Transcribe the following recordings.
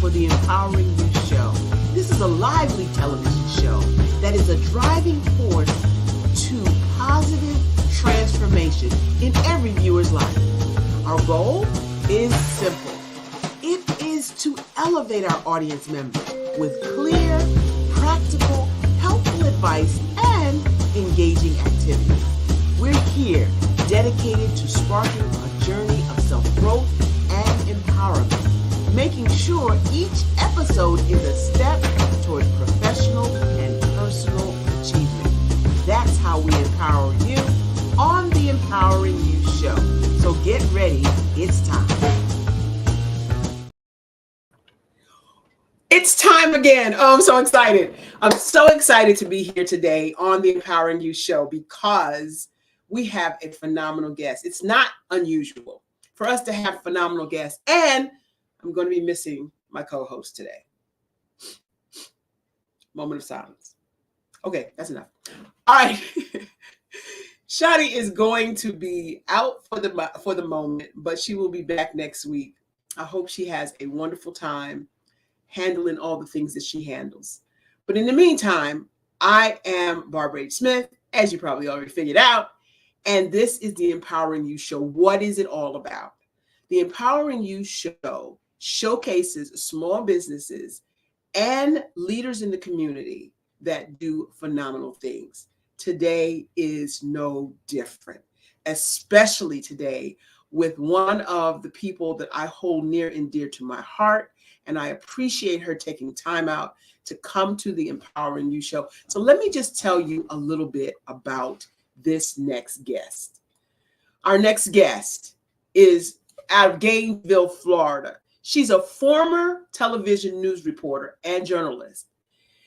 for the Empowering You Show. This is a lively television show that is a driving force to positive transformation in every viewer's life. Our goal is simple. It is to elevate our audience members with clear, practical, helpful advice and engaging activities. We're here dedicated to sparking a journey of self-growth and empowerment, making sure each episode is a step toward professional and personal achievement. That's how we empower you on the Empowering You Show. So get ready, it's time. It's time again. Oh, I'm so excited. I'm so excited to be here today on the Empowering You Show because we have a phenomenal guest. It's not unusual for us to have phenomenal guests, and I'm going to be missing my co-host today. Moment of silence. Okay, that's enough. All right. Shani is going to be out for the moment, but she will be back next week. I hope she has a wonderful time handling all the things that she handles. But in the meantime, I am Barbara H. Smith, as you probably already figured out, and this is the Empowering You Show. What is it all about? The Empowering You Show showcases small businesses and leaders in the community that do phenomenal things. Today is no different, especially today with one of the people that I hold near and dear to my heart, and I appreciate her taking time out to come to the Empowering You Show. So let me just tell you a little bit about this next guest. Our next guest is out of Gainesville, Florida. She's a former television news reporter and journalist.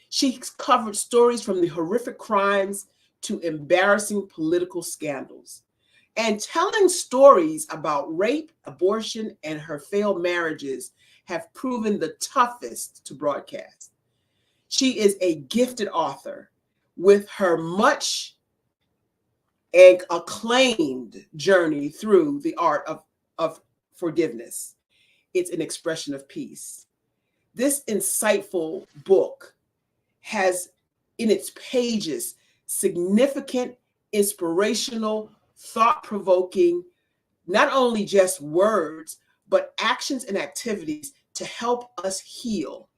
She's covered stories from the horrific crimes to embarrassing political scandals. And telling stories about rape, abortion, and her failed marriages have proven the toughest to broadcast. She is a gifted author with her much acclaimed journey through the art of forgiveness. It's an expression of peace. This insightful book has in its pages significant, inspirational, thought-provoking, not only just words, but actions and activities to help us heal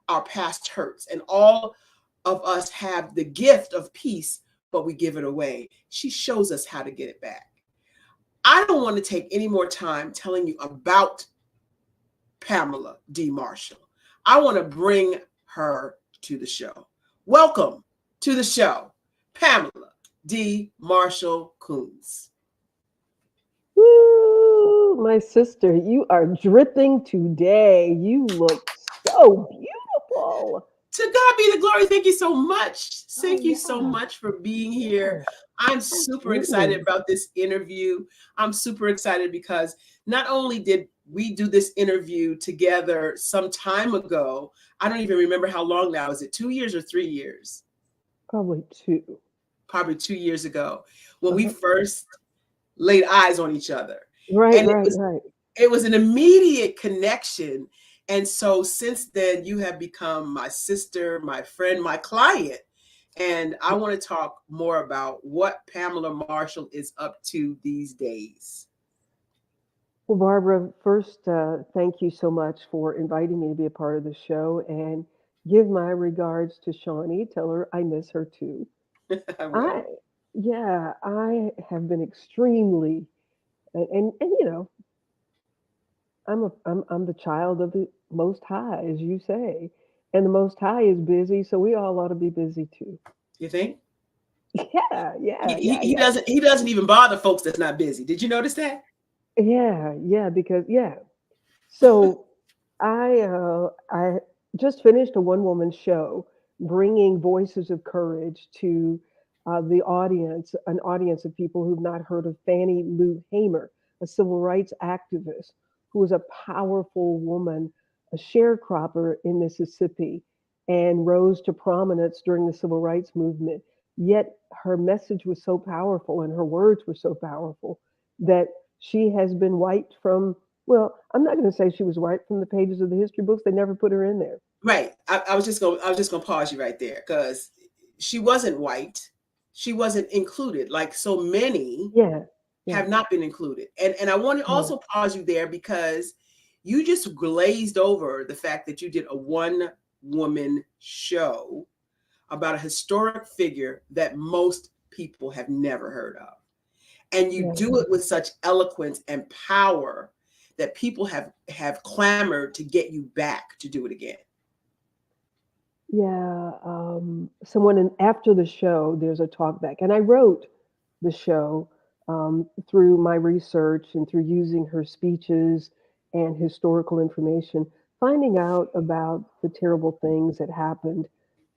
our past hurts. And all of us have the gift of peace, but we give it away. She shows us how to get it back. I don't want to take any more time telling you about Pamela D. Marshall. I want to bring her to the show. Welcome to the show, Pamela D. Marshall Coons. Woo, my sister, you are dripping today. You look so beautiful. To God be the glory. Thank you so much. Thank you yeah. so much for being here. Yeah, I'm super excited about this interview. I'm super excited because not only did we do this interview together some time ago, I don't even remember how long now. Is it 2 years or 3 years? Probably 2. Probably 2 years ago when we first laid eyes on each other. Right, And right. It was an immediate connection. And so since then, you have become my sister, my friend, my client. And I want to talk more about what Pamela Marshall is up to these days. Well, Barbara, first, thank you so much for inviting me to be a part of the show, and give my regards to Shani. Tell her I miss her too. I have been extremely, and you know, I'm the child of the Most High, as you say, and the Most High is busy, so we all ought to be busy too. You think? Yeah. He doesn't even bother folks that's not busy. Did you notice that? Because So I just finished a one-woman show, bringing voices of courage to the audience, an audience of people who've not heard of Fannie Lou Hamer, a civil rights activist who was a powerful woman, a sharecropper in Mississippi, and rose to prominence during the civil rights movement. Yet her message was so powerful and her words were so powerful that she has been wiped from Well, I'm not going to say she was right from the pages of the history books. They never put her in there. Right. I was just gonna pause you right there because she wasn't white. She wasn't included. Like so many Yeah, yeah, have not been included. And I want to yeah, also pause you there because you just glazed over the fact that you did a one woman show about a historic figure that most people have never heard of. And you yeah, do it with such eloquence and power that people have clamored to get you back to do it again. yeah. Someone after the show, there's a talk back, and I wrote the show through my research and through using her speeches and historical information, finding out about the terrible things that happened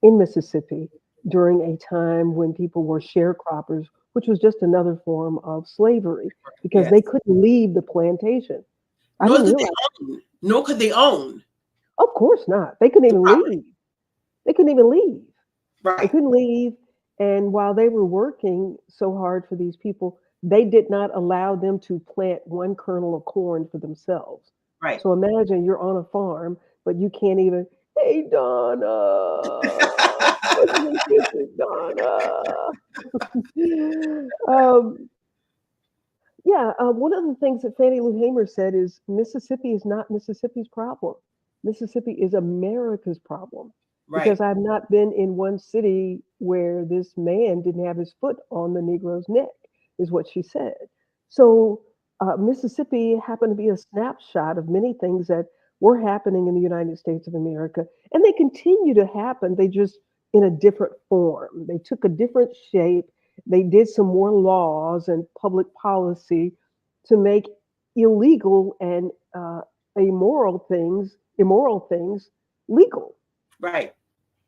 in Mississippi during a time when people were sharecroppers, which was just another form of slavery because they Yes. couldn't leave the plantation. I Nor didn't could they realize. own. Nor could they own Of course not. They couldn't the even property. leave. They couldn't even leave. They Right. couldn't leave. And while they were working so hard for these people, they did not allow them to plant one kernel of corn for themselves. Right. So imagine you're on a farm, but you can't even, hey, Donna, what's the kisses, Donna? um, yeah, one of the things that Fannie Lou Hamer said is Mississippi is not Mississippi's problem. Mississippi is America's problem because Right. I've not been in one city where this man didn't have his foot on the Negro's neck, is what she said. So Mississippi happened to be a snapshot of many things that were happening in the United States of America, and they continue to happen. They just in a different form. They took a different shape. They did some more laws and public policy to make illegal and immoral things legal. Right.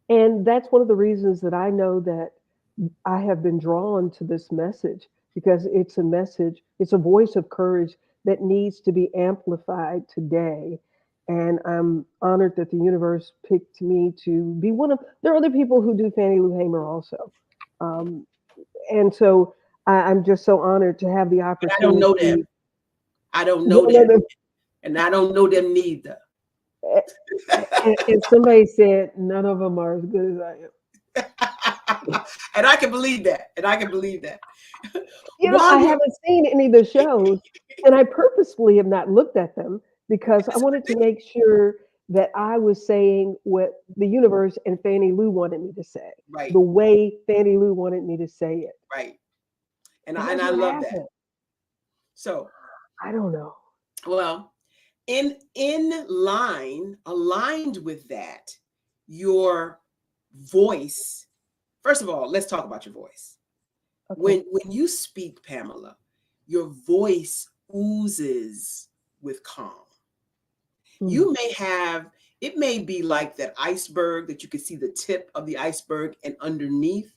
And that's one of the reasons that I know that I have been drawn to this message because it's a message, it's a voice of courage that needs to be amplified today. And I'm honored that the universe picked me to be one of, there are other people who do Fannie Lou Hamer also. Um, and so I'm just so honored to have the But I don't know them. opportunity. I don't You know don't know them. them. And I don't know them neither. And somebody said none of them are as good as I am. And I can believe that. And I can believe that. You know, While I you're haven't seen any of the shows, and I purposefully have not looked at them because I That's wanted to make sure that I was saying what the universe and Fannie Lou wanted me to say, right, the way Fannie Lou wanted me to say it. right. And And that's I what love that. happened. So I don't know. well, in line, aligned with that, your voice. First of all, let's talk about your voice. Okay. When you speak, Pamela, your voice oozes with calm. Mm. You may have, it may be like that iceberg that you can see the tip of the iceberg and underneath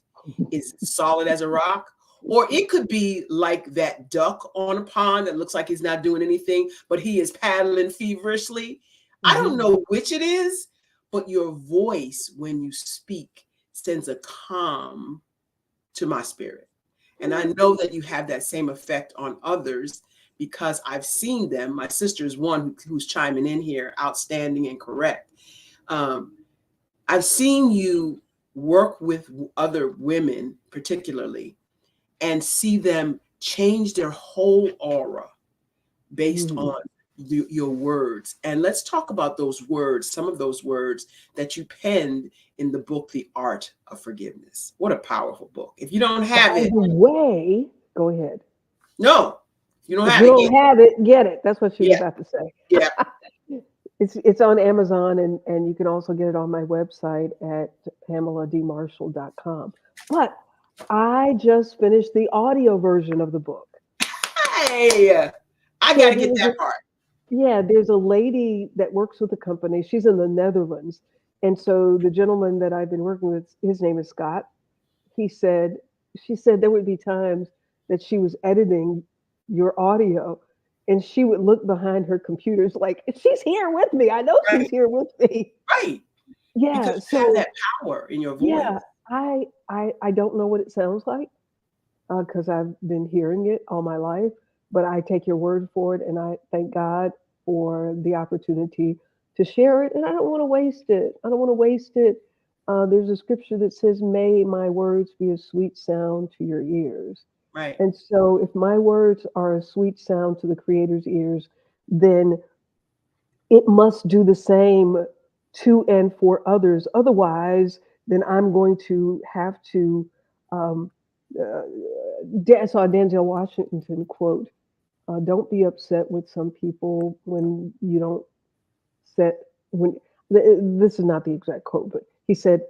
is solid as a rock. Or it could be like that duck on a pond that looks like he's not doing anything, but he is paddling feverishly. I don't Mhm. know which it is, but your voice when you speak sends a calm to my spirit. And I know that you have that same effect on others because I've seen them. My sister is one who's chiming in here, outstanding and correct. Um, I've seen you work with other women, particularly, and see them change their whole aura based Mhm. on your words. And let's talk about those words, some of those words that you penned in the book, The Art of Forgiveness. What a powerful book. If you don't have By it, the way, go ahead. no, if you don't If have you it, get don't have it, get it. That's what she was yeah, about to say. yeah. It's on Amazon and you can also get it on my website at PamelaDMarshall.com. But I just finished the audio version of the book. Hey, I got So to get that part. there's a lady that works with the company. She's in the Netherlands. And so the gentleman that I've been working with, his name is Scott. He said, she said there would be times that she was editing your audio and she would look behind her computers like she's here with me. I know she's Right, here with me. right. Because Yeah. you have So that power in your voice. yeah, I don't know what it sounds like because I've been hearing it all my life, but I take your word for it, and I thank God. for the opportunity to share it. And I don't want to waste it. I don't want to waste it. There's a scripture that says, "May my words be a sweet sound to your ears." Right. And so, if my words are a sweet sound to the Creator's ears, then it must do the same to and for others. Otherwise, then I'm going to have to. Um, I saw a Denzel Washington quote: "Don't be upset with some people when you don't set when." This is not the exact quote, but he said,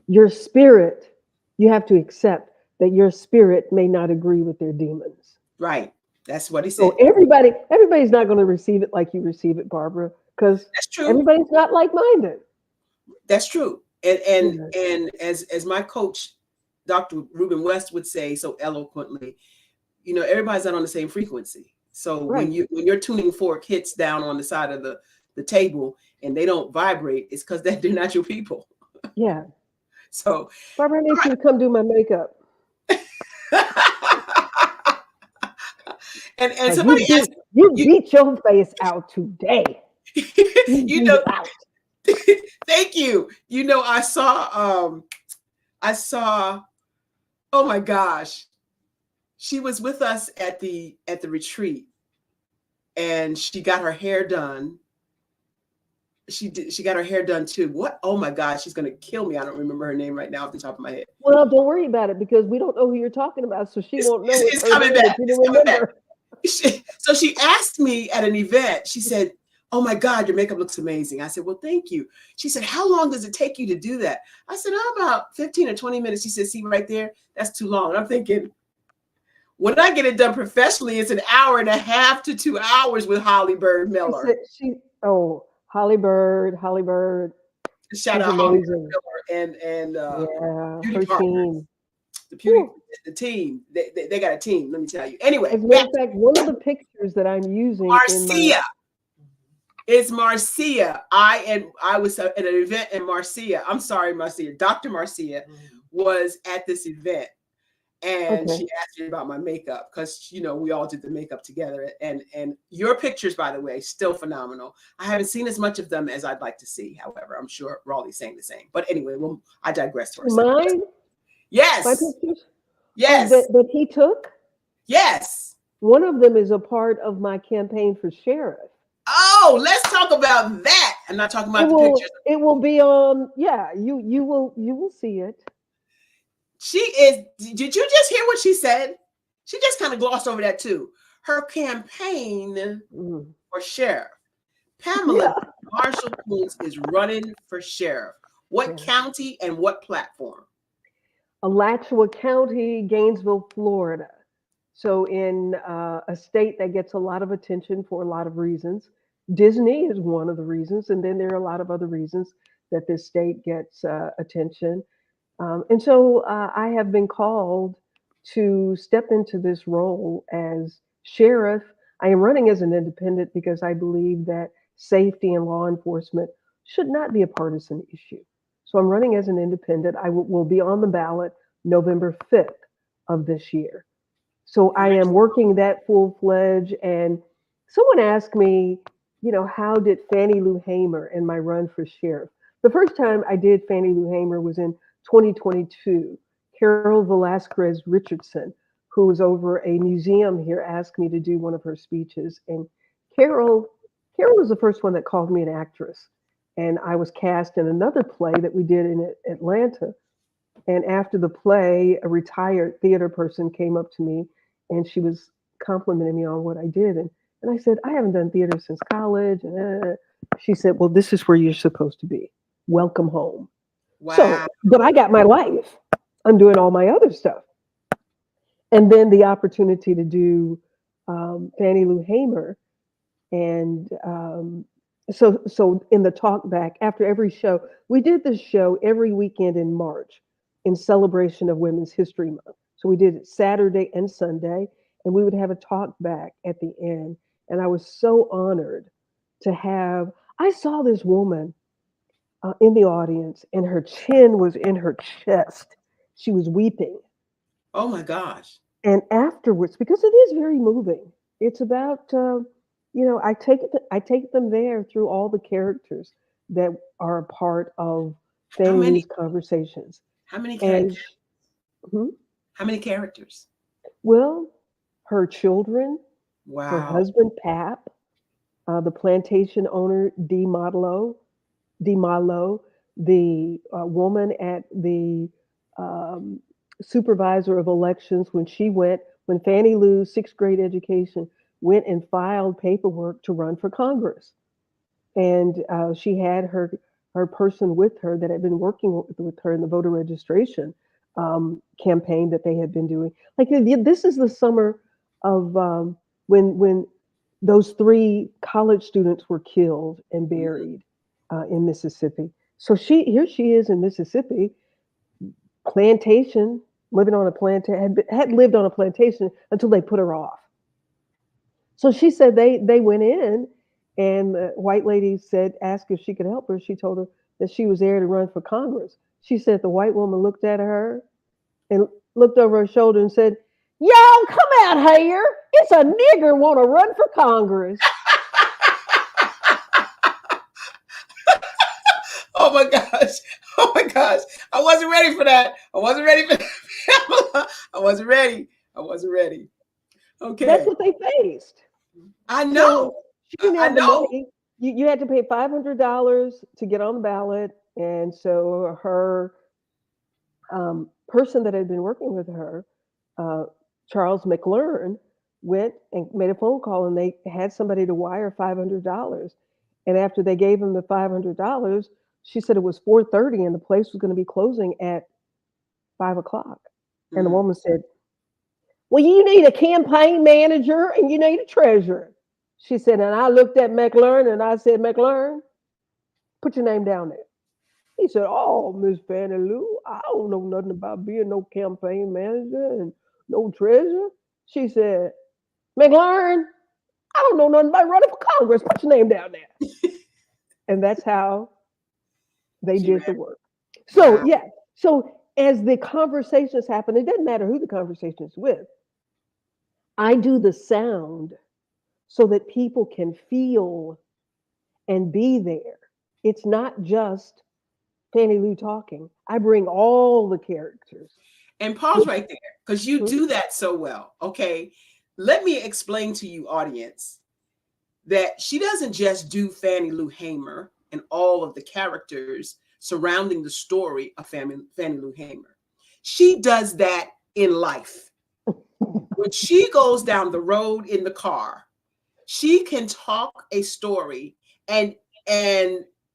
"Your spirit, you have to accept that your spirit may not agree with their demons." Right. That's what he So said. everybody's not going to receive it like you receive it, Barbara, because That's true. everybody's not like-minded. That's true. And Yeah, as my coach, Dr. Ruben West would say so eloquently, everybody's not on the same frequency. So right. when your tuning fork hits down on the side of the table and they don't vibrate, it's because they're not your people. Yeah. So Barbara, I need you to come do my makeup and because somebody asked you you, beat your face out today. You you beat know, it out. thank you. I saw, oh my gosh, she was with us at the retreat, and she got her hair done. She got her hair done too. What? Oh my gosh, she's gonna kill me. I don't remember her name right now off the top of my head. Well, don't worry about it because we don't know who you're talking about, so she It's, won't know it's, it's it's her coming name if back. you It's don't coming back. remember. So she asked me at an event, she said, "Oh my God, your makeup looks amazing." I said, "Well, thank you." She said, "How long does it take you to do that?" I said, "Oh, about 15 or 20 minutes." She said, "See right there, that's too long." And I'm thinking, when I get it done professionally, it's an hour and a half to 2 hours with Holly Bird She Miller. said oh, Holly Bird, Shout she's out Holly amazing. Bird Miller and Yeah, Beauty her Partners. team. The Whew. team. They got a team, let me tell you. Anyway, As a matter back of fact, one of the pictures that I'm using in my Marcia. It's Marcia. I was at an event in Marcia. I'm sorry, Marcia. Dr. Marcia was at this event, and okay. she asked me about my makeup because we all did the makeup together. And your pictures, by the way, still phenomenal. I haven't seen as much of them as I'd like to see. However, I'm sure Raleigh's saying the same. But anyway, well, I digress for a second. Mine, my Yes, pictures. Oh, yes, that he took. yes. One of them is a part of my campaign for sheriff. Oh, let's talk about that. I'm not talking It about the pictures. will it will be on. Yeah, you will see it. She is. Did you just hear what she said? She just kind of glossed over that too. Her campaign Mm. for sheriff. Pamela Yeah, Marshall Coons is running for sheriff. What yeah. county and what platform? Alachua County, Gainesville, Florida. So, in a state that gets a lot of attention for a lot of reasons, Disney is one of the reasons, and then there are a lot of other reasons that this state gets attention. And so I have been called to step into this role as sheriff. I am running as an independent because I believe that safety and law enforcement should not be a partisan issue. So I'm running as an independent. I will be on the ballot November 5th of this year. So I am working that full fledged. And someone asked me, how did Fannie Lou Hamer and my run for sheriff? The first time I did Fannie Lou Hamer was in 2022. Carol Velasquez Richardson, who was over a museum here, asked me to do one of her speeches. And Carol, Carol was the first one that called me an actress. And I was cast in another play that we did in Atlanta. And after the play, a retired theater person came up to me and she was complimenting me on what I did. And I said, I haven't done theater since college. And she said, well, this is where you're supposed to be. Welcome home. Wow. So, but I got my life. I'm doing all my other stuff. And then the opportunity to do Fannie Lou Hamer. And so in the talk back after every show, we did this show every weekend in March in celebration of Women's History Month. So we did it Saturday and Sunday, and we would have a talk back at the end. And I was so honored to have. I saw this woman in the audience, and her chin was in her chest. She was weeping. Oh my gosh. And afterwards, because it is very moving, it's about I take them there through all the characters that are a part of How Fannie many? Lou's conversations. How many And hmm, how many characters? well, her children, her Wow. husband Pap, the plantation owner DiMalo, the woman at the um, supervisor of elections when Fannie Lou's sixth grade education went and filed paperwork to run for Congress. And she had her person with her that had been working with her in the voter registration campaign that they had been doing. Like this is the summer of when those three college students were killed and Mhm. buried in Mississippi. So she is in Mississippi, plantation, living on a plantation, had lived on a plantation until they put her off. So she said they went in, and the white lady asked if she could help her. She told her that she was there to run for Congress. She said the white woman looked at her and looked over her shoulder and said, "Y'all come out here. It's a nigger want to run for Congress." Oh my gosh. Oh my gosh. I wasn't ready for that. I wasn't ready for that. I wasn't ready. I wasn't ready. That's Okay. what they faced. I So know. she didn't I have the know. money. You had to pay $500 to get on the ballot, and so her person that had been working with her, uh, Charles McLearn, went and made a phone call, and they had somebody to wire $500. And after they gave him the $500, she said it was 4:30, and the place was going to be closing at 5 o'clock. And the Mm. woman said, "Well, you need a campaign manager and you need a treasurer." She said, and I looked at McLearn and I said, "McLearn, put your name down there." He said, "Oh, Miss Fannie Lou, I don't know nothing about being no campaign manager and no treasurer." She said, "McLearn, I don't know nothing about running for Congress. Put your name down there." And that's how they She did ran. the work. So, Wow. yeah. So, as the conversations happen, it doesn't matter who the conversation is with. I do the sound so that people can feel and be there. It's not just Fannie Lou talking. I bring all the characters. And pause Which, right there because you hmm, do that so well. Okay. Let me explain to you, audience, that she doesn't just do Fannie Lou Hamer and all of the characters surrounding the story of Fannie Lou Hamer. She does that in life. When she goes down the road in the car, she can talk a story and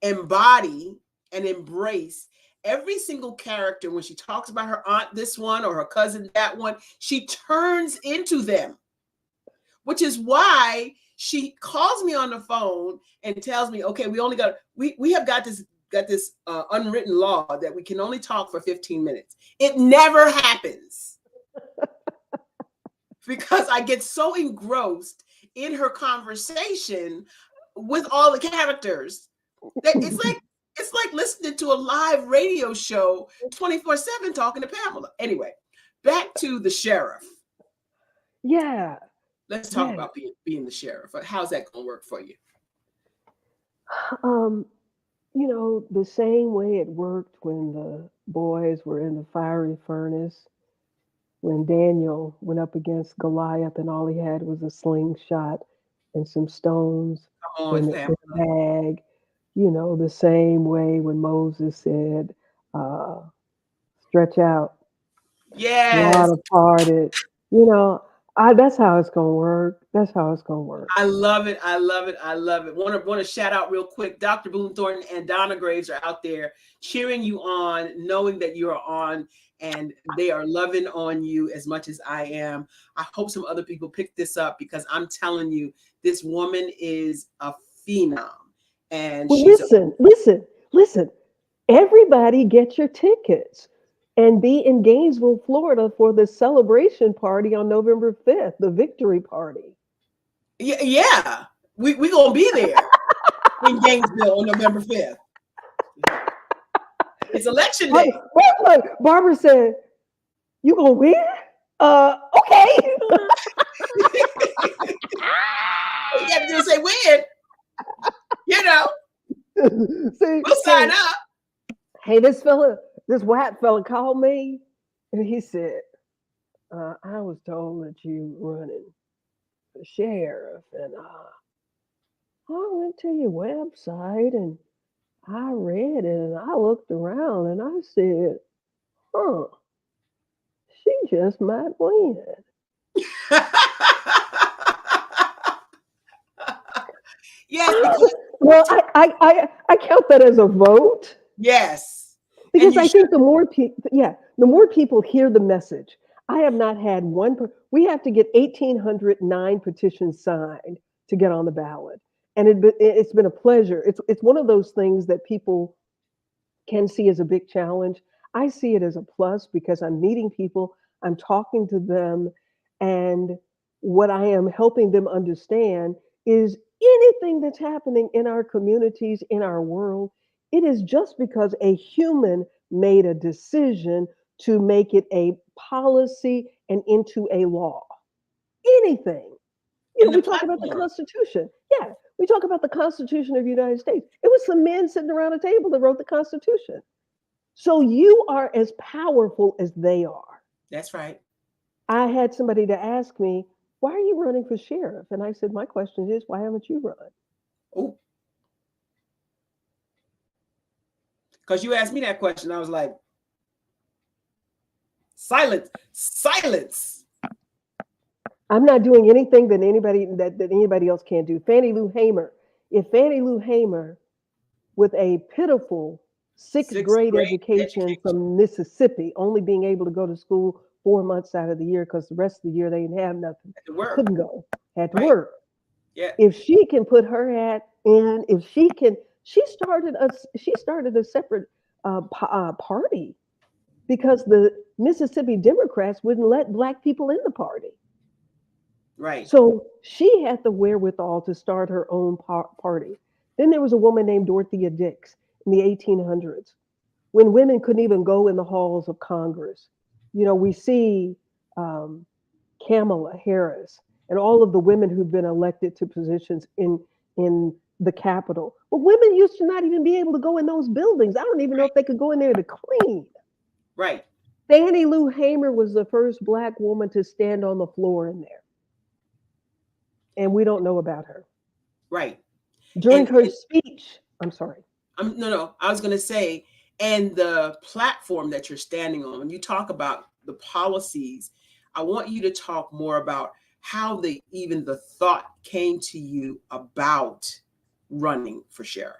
embody and embrace every single character. When she talks about her aunt this one or her cousin that one, she turns into them, which is why she calls me on the phone and tells me, okay, we have got this unwritten law that we can only talk for 15 minutes. It never happens because I get so engrossed in her conversation with all the characters that it's like listening to a live radio show 24/7 talking to Pamela. Anyway, back to the sheriff. yeah, Let's talk yeah. about being the sheriff. How's that going to work for you? Um, the same way it worked when the boys were in the fiery furnace, when Daniel went up against Goliath and all he had was a slingshot and some stones Come on, in a Pamela. bag. The same way when Moses said, uh, "Stretch out, Yes. water parted." You know, that's how it's gonna work. That's how it's gonna work. I love it. I love it. I love it. Want to shout out real quick. Dr. Boone Thornton and Donna Graves are out there cheering you on, knowing that you are on, and they are loving on you as much as I am. I hope some other people pick this up because I'm telling you, this woman is a phenom, and Well, she's a listen. Everybody get your tickets and be in Gainesville, Florida for the celebration party on November 5th, the victory party. yeah. We gonna be there in Gainesville on November 5th. It's election day. Barbara said, "You gonna win?" Okay. You have to say See, We'll sign up. hey, this white fella called me, and he said, I was told that you running for sheriff, and I went to your website and I read it and I looked around and I said, huh, she just might win. Yes, because Well, I count that as a vote yes, and because you I should. think the more people hear the message. I have not had we have to get 1,809 petitions signed to get on the ballot. And it's been a pleasure. It's one of those things that people can see as a big challenge. I see it as a plus because I'm meeting people, I'm talking to them, and what I am helping them understand is anything that's happening in our communities, in our world, it is just because a human made a decision to make it a policy and into a law. Anything. And the We talk about the platform. Constitution. Yeah, we talk about the Constitution of the United States. It was some men sitting around a table that wrote the Constitution. So you are as powerful as they are. That's right. I had somebody to ask me, why are you running for sheriff? And I said, my question is, why haven't you run? Oh, because you asked me that question, I was like, silence, silence. I'm not doing anything that anybody else can't do. Fannie Lou Hamer, if Fannie Lou Hamer, with a pitiful sixth Sixth grade grade education education. from Mississippi, only being able to go to school 4 months out of the year because the rest of the year they didn't have nothing, At the work. couldn't go, had to Right. work. Yeah. If she can put her hat in, if she can, she started a separate party because the Mississippi Democrats wouldn't let black people in the party. Right. So she had the wherewithal to start her own party. Then there was a woman named Dorothea Dix in the 1800s when women couldn't even go in the halls of Congress. We see um, Kamala Harris and all of the women who've been elected to positions in the Capitol. But women used to not even be able to go in those buildings. I don't even know Right. if they could go in there to clean. Right. Fannie Lou Hamer was the first black woman to stand on the floor in there, and we don't know about her. Right. During And, her and speech, I'm sorry. no, I was going to say, and the platform that you're standing on, when you talk about the policies, I want you to talk more about how even the thought came to you about running for sheriff.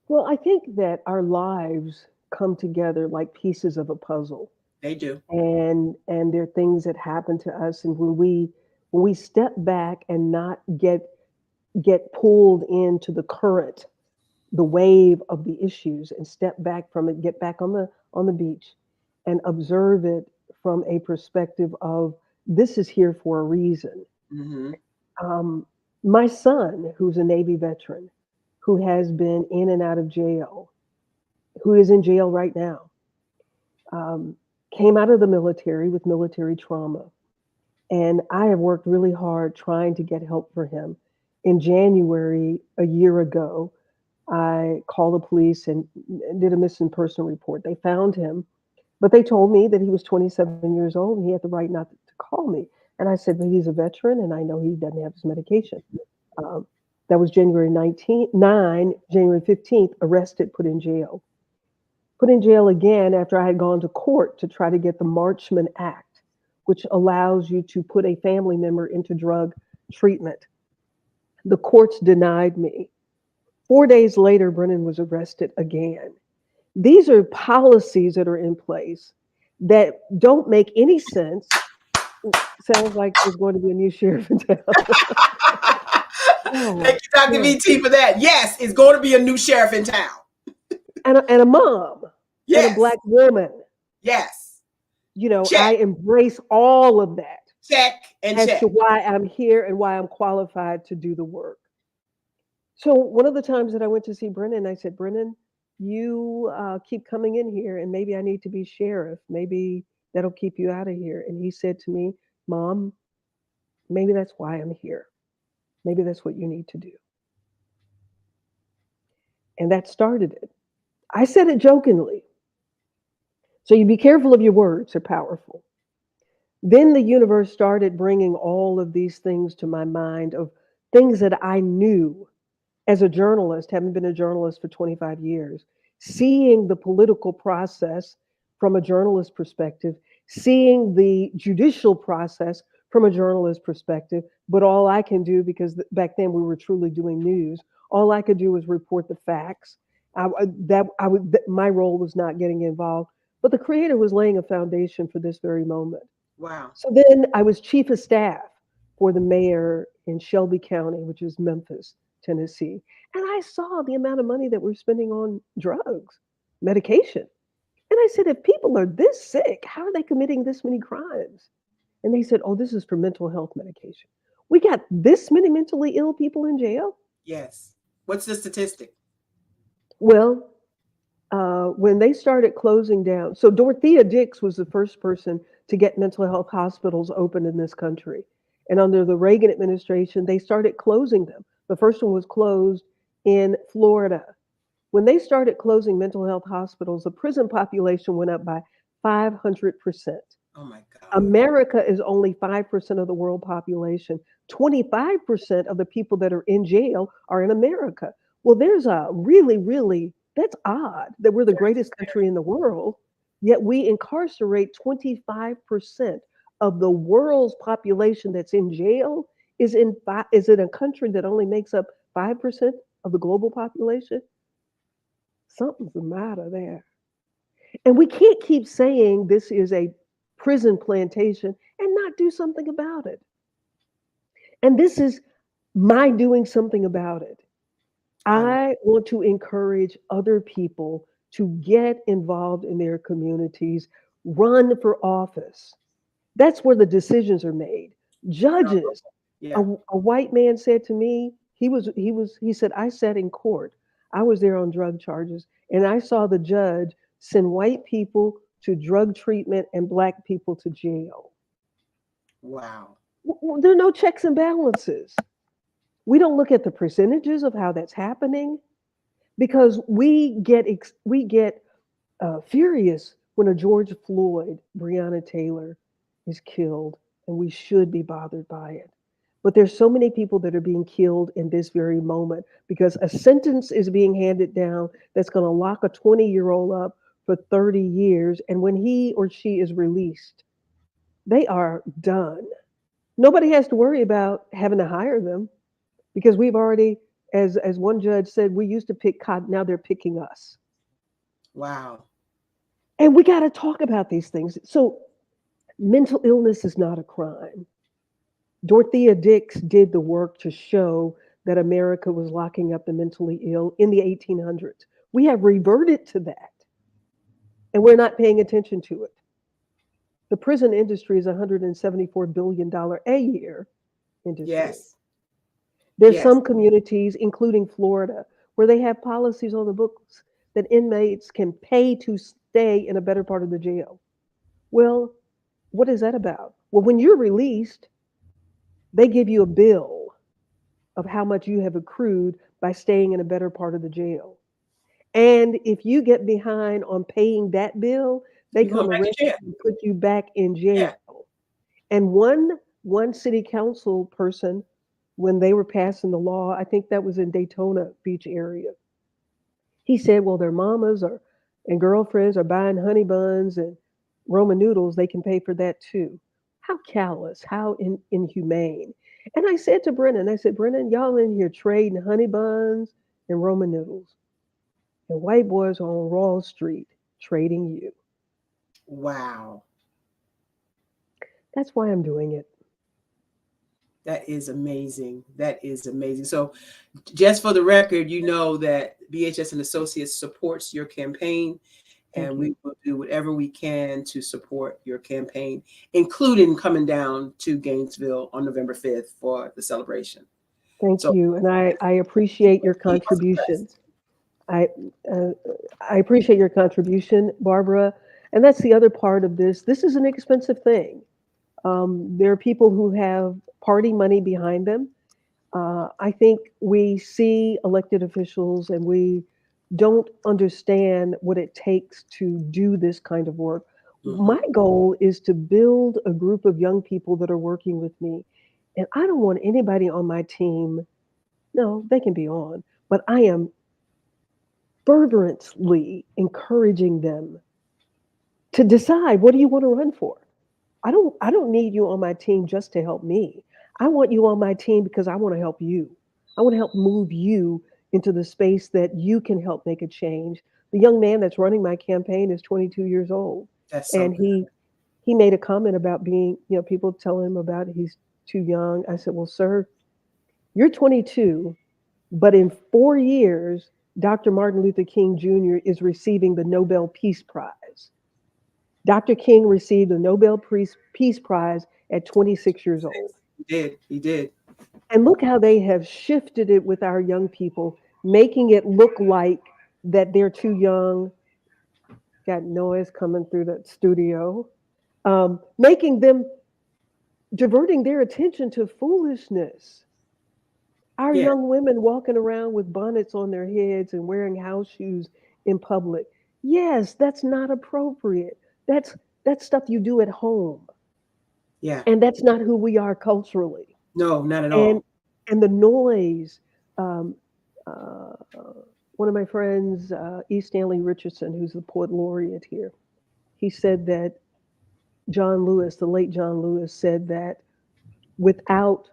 Well, I think that our lives come together like pieces of a puzzle. They do. And there are things that happen to us, and when we step back and not get pulled into the current, the wave of the issues, and step back from it, get back on the beach and observe it from a perspective of this is here for a reason. Mm-hmm. um, my son, who's a Navy veteran, who has been in and out of jail, who is in jail right now, um, came out of the military with military trauma. And I have worked really hard trying to get help for him. In January, a year ago, I called the police and did a missing person report. They found him, but they told me that he was 27 years old and he had the right not to call me. And I said, but he's a veteran and I know he doesn't have his medication. Um, that was January 19, January 15th, arrested, put in jail. Put in jail again after I had gone to court to try to get the Marchman Act, which allows you to put a family member into drug treatment. The courts denied me. 4 days later, Brennan was arrested again. These are policies that are in place that don't make any sense. Sounds like there's going to be a new sheriff in town. Thank Oh, you, Dr. yeah. VT, for that. Yes, it's going to be a new sheriff in town. And a mom and a Yes. black woman. Yes. I Check, embrace all of that check, and as to check. why I'm here and why I'm qualified to do the work. So one of the times that I went to see Brennan, I said, Brennan, you keep coming in here and maybe I need to be sheriff. Maybe that'll keep you out of here. And he said to me, Mom, maybe that's why I'm here. Maybe that's what you need to do. And that started it. I said it jokingly. So you be careful of your words, they're powerful. Then the universe started bringing all of these things to my mind of things that I knew as a journalist, having been a journalist for 25 years, seeing the political process from a journalist perspective, seeing the judicial process from a journalist perspective, but all I can do, because back then we were truly doing news, all I could do was report the facts. My role was not getting involved, but the creator was laying a foundation for this very moment. Wow. So then I was chief of staff for the mayor in Shelby County, which is Memphis, Tennessee. And I saw the amount of money that we're spending on drugs, medication. And I said, if people are this sick, how are they committing this many crimes? And they said, oh, this is for mental health medication. We got this many mentally ill people in jail? Yes. What's the statistic? Well, when they started closing down, so Dorothea Dix was the first person to get mental health hospitals open in this country. And under the Reagan administration, they started closing them. The first one was closed in Florida. When they started closing mental health hospitals, the prison population went up by 500%. Oh my God. America is only 5% of the world population. 25% of the people that are in jail are in America. Well, there's a really, really, that's odd that we're the Very greatest country in the world, yet we incarcerate 25% of the world's population that's in jail is in a country that only makes up 5% of the global population. Something's the matter there. And we can't keep saying this is a prison plantation and not do something about it. And this is my doing something about it. I love. I want to encourage other people to get involved in their communities, run for office. That's where the decisions are made. Judges. A, Yeah. a white man said to me, he said, I sat in court. I was there on drug charges, and I saw the judge send white people to drug treatment and black people to jail. Wow. There are no checks and balances. We don't look at the percentages of how that's happening because we get furious when a George Floyd, Breonna Taylor is killed, and we should be bothered by it. But there's so many people that are being killed in this very moment because a sentence is being handed down that's going to lock a 20-year-old up for 30 years. And when he or she is released, they are done. Nobody has to worry about having to hire them because we've already, as one judge said, we used to pick cotton, now they're picking us. Wow. And we got to talk about these things. So mental illness is not a crime. Dorothea Dix did the work to show that America was locking up the mentally ill in the 1800s. We have reverted to that, and we're not paying attention to it. The prison industry is a $174 billion a year industry. Yes. There's Yes. some communities, including Florida, where they have policies on the books that inmates can pay to stay in a better part of the jail. Well, what is that about? Well, when you're released, they give you a bill of how much you have accrued by staying in a better part of the jail. And if you get behind on paying that bill, they You're going come back to arrest jail. you and put you back in Yeah. jail. And one city council person, when they were passing the law, I think that was in Daytona Beach area, he said, well, their mamas are and girlfriends are buying honey buns and Roman noodles, they can pay for that too. How callous, how inhumane. And I said to Brennan, I said, Brennan, y'all in here trading honey buns and Roman noodles. And white boys are on Wall Street trading you. Wow. That's why I'm doing it. That is amazing. That is amazing. So, just for the record, you know that BHS and Associates supports your campaign, Thank and we you. will do whatever we can to support your campaign, including coming down to Gainesville on November 5th for the celebration. Thank So, you. And I keep, appreciate your keep us contribution. abreast. I uh, I appreciate your contribution, Barbara. And that's the other part of this. This is an expensive thing. There are people who have party money behind them. I think we see elected officials and we don't understand what it takes to do this kind of work. Hmm. My goal is to build a group of young people that are working with me. And I don't want anybody on my team, no, they can be on, but I am fervently encouraging them to decide, what do you want to run for? I don't need you on my team just to help me. I want you on my team because I want to help you. I want to help move you into the space that you can help make a change. The young man that's running my campaign is 22 years old, That's so and good. he made a comment about being, people telling him about he's too young. I said, "Well, sir, you're 22, but in 4 years, Dr. Martin Luther King Jr. is receiving the Nobel Peace Prize. Dr. King received the Nobel Peace Prize at 26 years old. He did. He did. And look how they have shifted it with our young people, making it look like that they're too young. Got noise coming through the studio, making them, diverting their attention to foolishness. Our Yeah. young women walking around with bonnets on their heads and wearing house shoes in public. Yes, that's not appropriate. That's stuff you do at home. Yeah. And that's not who we are culturally. No, not at And all. and the noise. Um, uh, One of my friends, E. Stanley Richardson, who's the poet laureate here, he said that John Lewis, the late John Lewis, said that without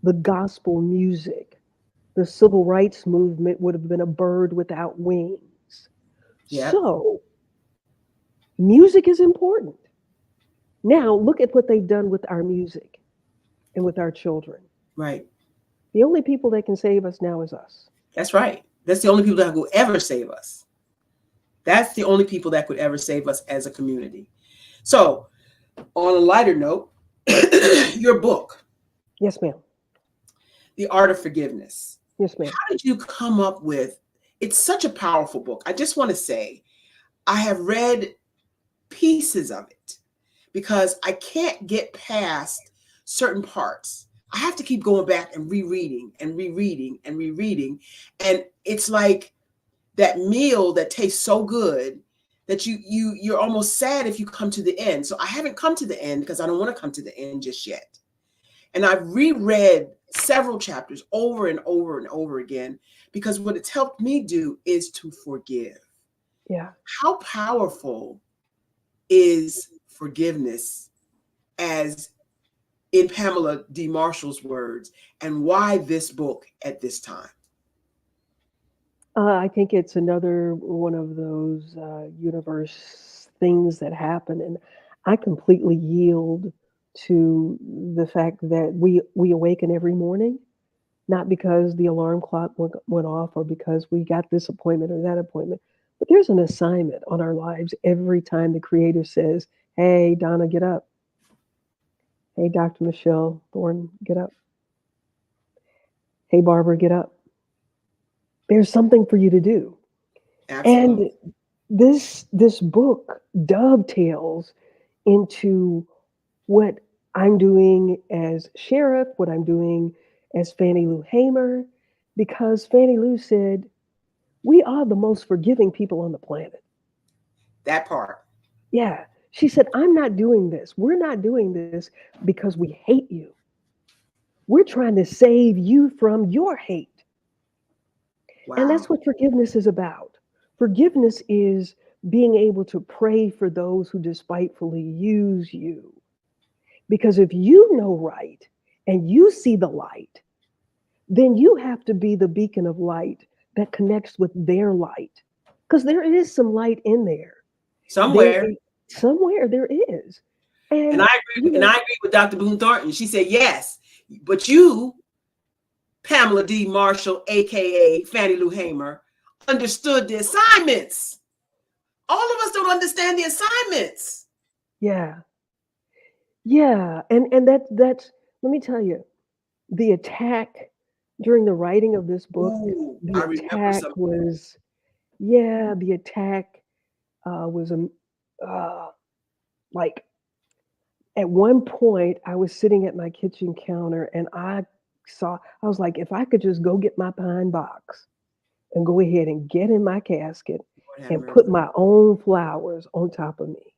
the gospel music, the civil rights movement would have been a bird without wings. Yep. So music is important. Now look at what they've done with our music and with our children. Right. The only people that can save us now is us. That's right. That's the only people that will ever save us. That's the only people that could ever save us as a community. So, on a lighter note, your book, Yes, ma'am. The Art of Forgiveness. Yes, ma'am. How did you come up with? It's such a powerful book. I just want to say, I have read pieces of it because I can't get past certain parts. I have to keep going back and rereading and rereading and rereading. And it's like that meal that tastes so good that you're almost sad if you come to the end. So I haven't come to the end because I don't want to come to the end just yet. And I've reread several chapters over and over and over again because what it's helped me do is to forgive. Yeah. How powerful is forgiveness, as in Pamela D. Marshall's words, and why this book at this time? I think it's another one of those universe things that happen, and I completely yield to the fact that we awaken every morning, not because the alarm clock went off or because we got this appointment or that appointment, but there's an assignment on our lives every time the Creator says, "Hey, Donna, get up. Hey, Dr. Michelle Thorne, get up. Hey, Barbara, get up." There's something for you to do. Absolutely. And this book dovetails into what I'm doing as sheriff, what I'm doing as Fannie Lou Hamer, because Fannie Lou said, "We are the most forgiving people on the planet." That part. Yeah. She said, "I'm not doing this. We're not doing this because we hate you. We're trying to save you from your hate." And Wow. that's what forgiveness is about. Forgiveness is being able to pray for those who despitefully use you. Because if you know right and you see the light, then you have to be the beacon of light that connects with their light. Because there is some light in there. There Somewhere. is, somewhere there is. And And I you agree, and know, I agree with Dr. Boone Thornton. She said, yes, but you, Pamela D. Marshall, aka Fannie Lou Hamer, understood the assignments. All of us don't understand the assignments. yeah, yeah. And that's, let me tell you, the attack during the writing of this book, Ooh, the I remember attack some. was, yeah, the attack was uh, like, at one point I was sitting at my kitchen counter and I was like, if I could just go get my pine box and go ahead and get in my casket Lord have and put mercy. my own flowers on top of me.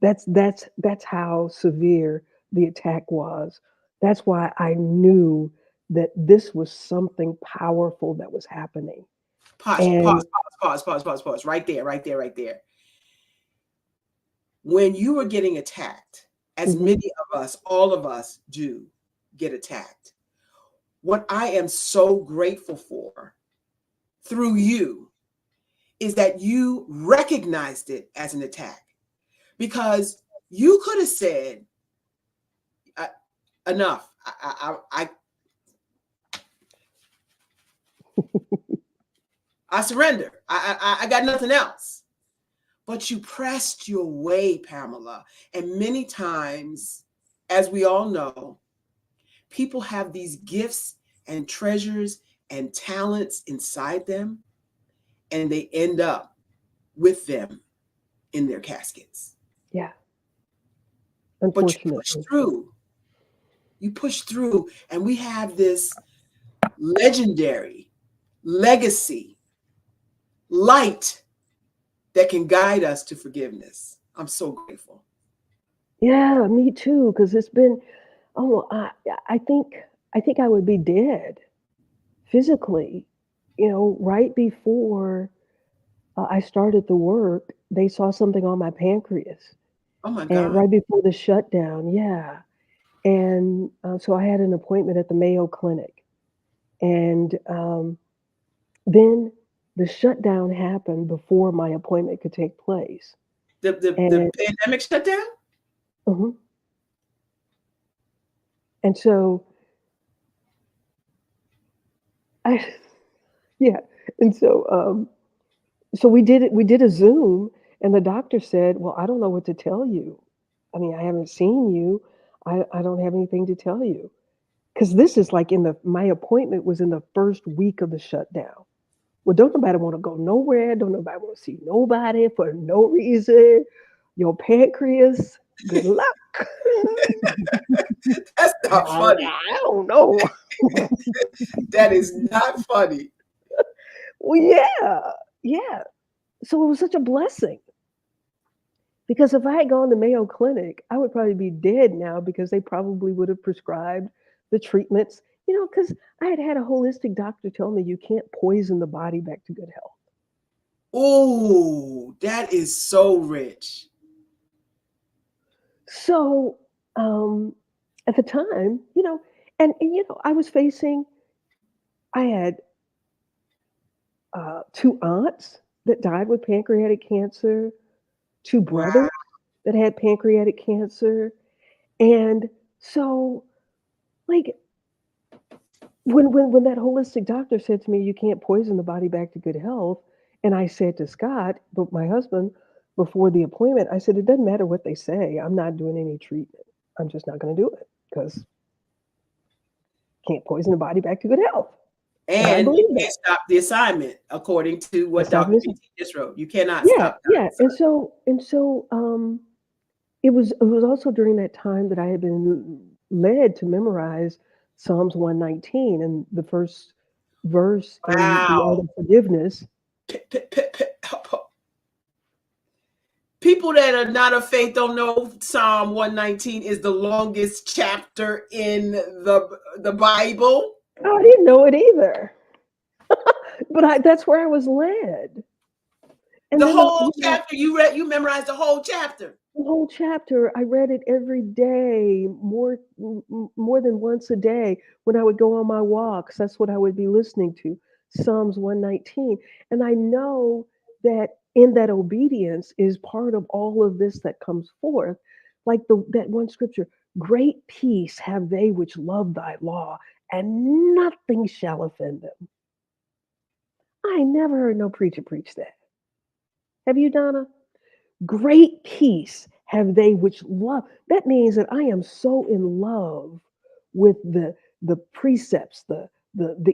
That's how severe the attack was. That's why I knew that this was something powerful that was happening. Pause, pause, And pause, pause, pause, pause, pause. Right there, right there, right there. When you were getting attacked, as mhm, many of us, all of us do get attacked, what I am so grateful for through you is that you recognized it as an attack, because you could have said, uh, enough. I surrender. I got nothing else. But you pressed your way, Pamela. And many times, as we all know, people have these gifts and treasures and talents inside them, and they end up with them in their caskets. yeah, But you push unfortunately. through. You push through, and we have this legendary legacy light that can guide us to forgiveness. I'm so grateful. Yeah, me too. Because it's been, oh, I think, I think I would be dead physically. Right before I started the work, they saw something on my pancreas, Oh my and God. right before the shutdown, yeah. And so I had an appointment at the Mayo Clinic, and then the shutdown happened before my appointment could take place. The And pandemic shut down? mhm. And so I, yeah, and so we did a Zoom, and the doctor said, "Well, I don't know what to tell you. I mean, I haven't seen you. I don't have anything to tell you." Because this is like my appointment was in the first week of the shutdown. Well, don't nobody want to go nowhere. Don't nobody want to see nobody for no reason. Your pancreas, good luck. That's not funny. I don't know. That is not funny. Well, yeah, yeah. So it was such a blessing because if I had gone to Mayo Clinic, I would probably be dead now because they probably would have prescribed the treatments. Because I had had a holistic doctor tell me you can't poison the body back to good health. Oh, that is so rich. So at the time, I was facing. I had two aunts that died with pancreatic cancer, two Wow. brothers that had pancreatic cancer, and so like when that holistic doctor said to me, "You can't poison the body back to good health," and I said to Scott, but my husband, before the appointment, I said, "It doesn't matter what they say. I'm not doing any treatment. I'm just not going to do it because can't poison the body back to good health." And I And you believe can't that. stop the assignment according to It's what not Dr. missing. BT just wrote. You cannot Yeah, stop yeah. that. And so it was also during that time that I had been led to memorize Psalms 119, and the first verse in the Art Wow. of Forgiveness. People that are not of faith don't know Psalm 119 is the longest chapter in the Bible. Oh, I didn't know it either, but that's where I was led. And The then whole chapter you read, you memorized the whole chapter. the whole chapter, I read it every day, more than once a day when I would go on my walks. That's what I would be listening to, Psalms 119. And I know that in that obedience is part of all of this that comes forth. Like that one scripture, great peace have they which love thy law, and nothing shall offend them. I never heard no preacher preach that. Have you, Donna? Great peace have they which love. That means that I am so in love with the precepts, the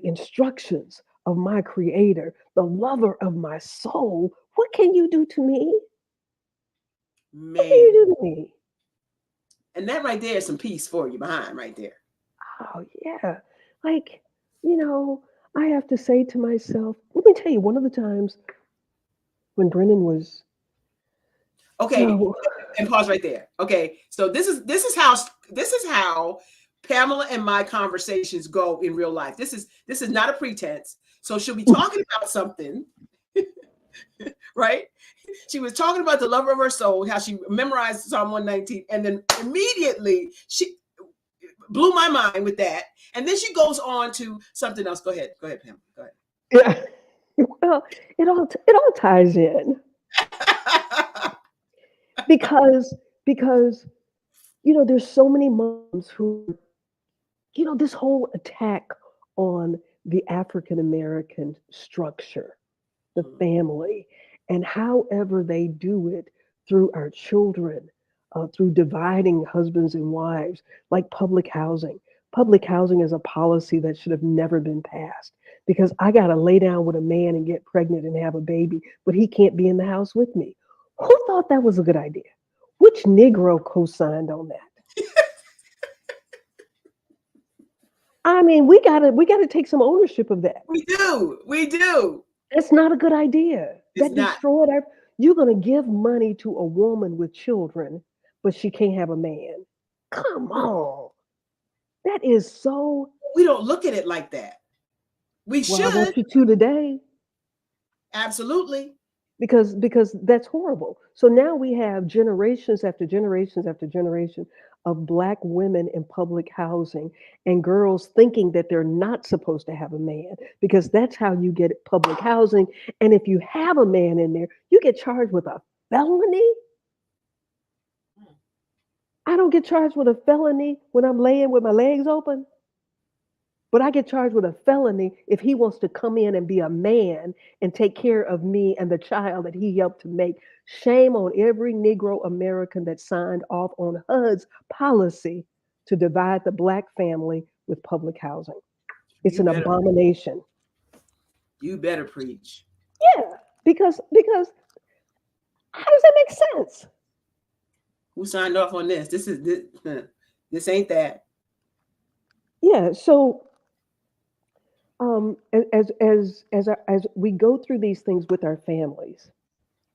instructions of my creator, the lover of my soul. What can you do to me? What can Man. you do to me? And that right there is some peace for you behind right there. Oh yeah. Like, you know, I have to say to myself, let me tell you, one of the times when Brennan was, Okay, oh, and pause right there. Okay, so this is how Pamela and my conversations go in real life. This is not a pretense. So she'll be talking about something, right? She was talking about the lover of her soul, how she memorized Psalm 119, and then immediately she blew my mind with that. And then she goes on to something else. Go ahead, Pam. Go yeah. Well, it all ties in ahead. because there's so many moms who, this whole attack on the African American structure, the family, and however they do it through our children, through dividing husbands and wives, like public housing. Public housing is a policy that should have never been passed because I got to lay down with a man and get pregnant and have a baby, but he can't be in the house with me. Who thought that was a good idea? Which Negro co signed on that? I mean, we gotta take some ownership of that. We do. We do. It's not a good idea. It's That not. destroyed our. You're gonna give money to a woman with children, but she can't have a man. Come on, that is so. We don't look at it like that. We Well, I should. want you to today Absolutely. because that's horrible. So now we have generations after generations after generation of black women in public housing and girls thinking that they're not supposed to have a man because that's how you get public housing. And if you have a man in there, you get charged with a felony. I don't get charged with a felony when I'm laying with my legs open. But I get charged with a felony if he wants to come in and be a man and take care of me and the child that he helped to make. Shame on every Negro American that signed off on HUD's policy to divide the black family with public housing. It's You an better. abomination. You better preach. Yeah, because how does that make sense? Who signed off on this? This ain't that. Yeah, so as we go through these things with our families,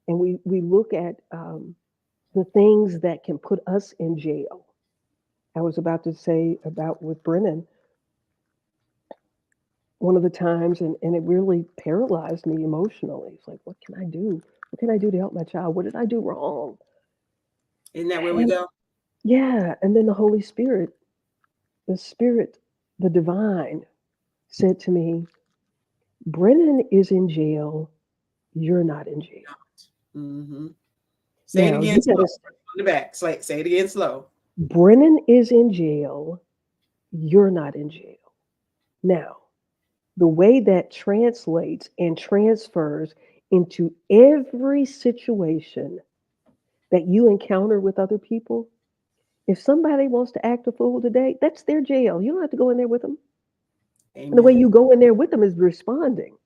and we look at the things that can put us in jail. I was about to say about with Brennan, one of the times, and it really paralyzed me emotionally. It's like, what can I do? What can I do to help my child? What did I do wrong? Isn't that where we And go? yeah, and then the Holy Spirit, the Spirit, the divine, said to me, Brennan is in jail. You're not in jail. Mm-hmm. Say it Now again you slow. gotta. On the back. Say it again slow. Brennan is in jail. You're not in jail. Now, the way that translates and transfers into every situation that you encounter with other people. If somebody wants to act a fool today, that's their jail. You don't have to go in there with them. And the way Amen. you go in there with them is responding.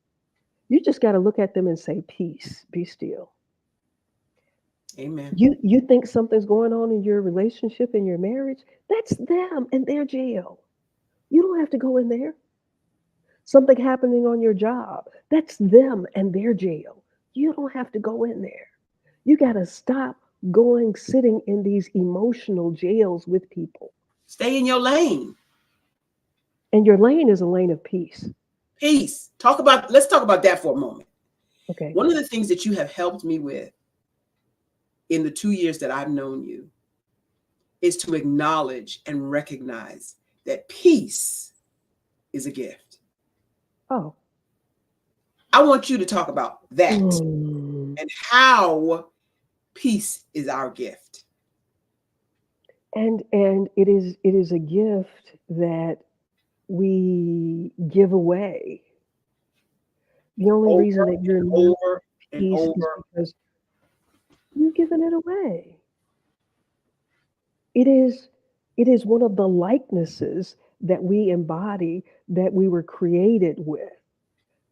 You just got to look at them and say, peace, be still. Amen. You think something's going on in your relationship, in your marriage, that's them and their jail. You don't have to go in there. Something happening on your job, that's them and their jail. You don't have to go in there. You got to stop going, sitting in these emotional jails with people. Stay in your lane. And your lane is a lane of peace. Peace. Let's talk about that for a moment. Okay. One of the things that you have helped me with in the 2 years that I've known you is to acknowledge and recognize that peace is a gift. Oh. I want you to talk about that Mm. and how peace is our gift. And it is a gift that we give away. The only reason Over that you're and not over at and peace is over. because you're giving it away. It is one of the likenesses that we embody, that we were created with.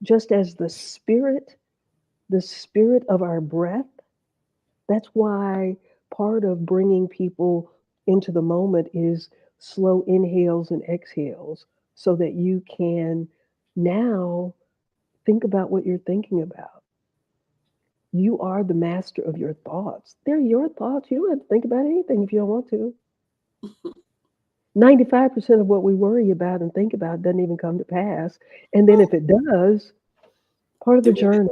Just as the spirit of our breath, that's why part of bringing people into the moment is slow inhales and exhales so that you can Now, think about what you're thinking about. You are the master of your thoughts. They're your thoughts. You don't have to think about anything if you don't want to. 95% of what we worry about and think about doesn't even come to pass. And then Oh, if it does, part of the then journey.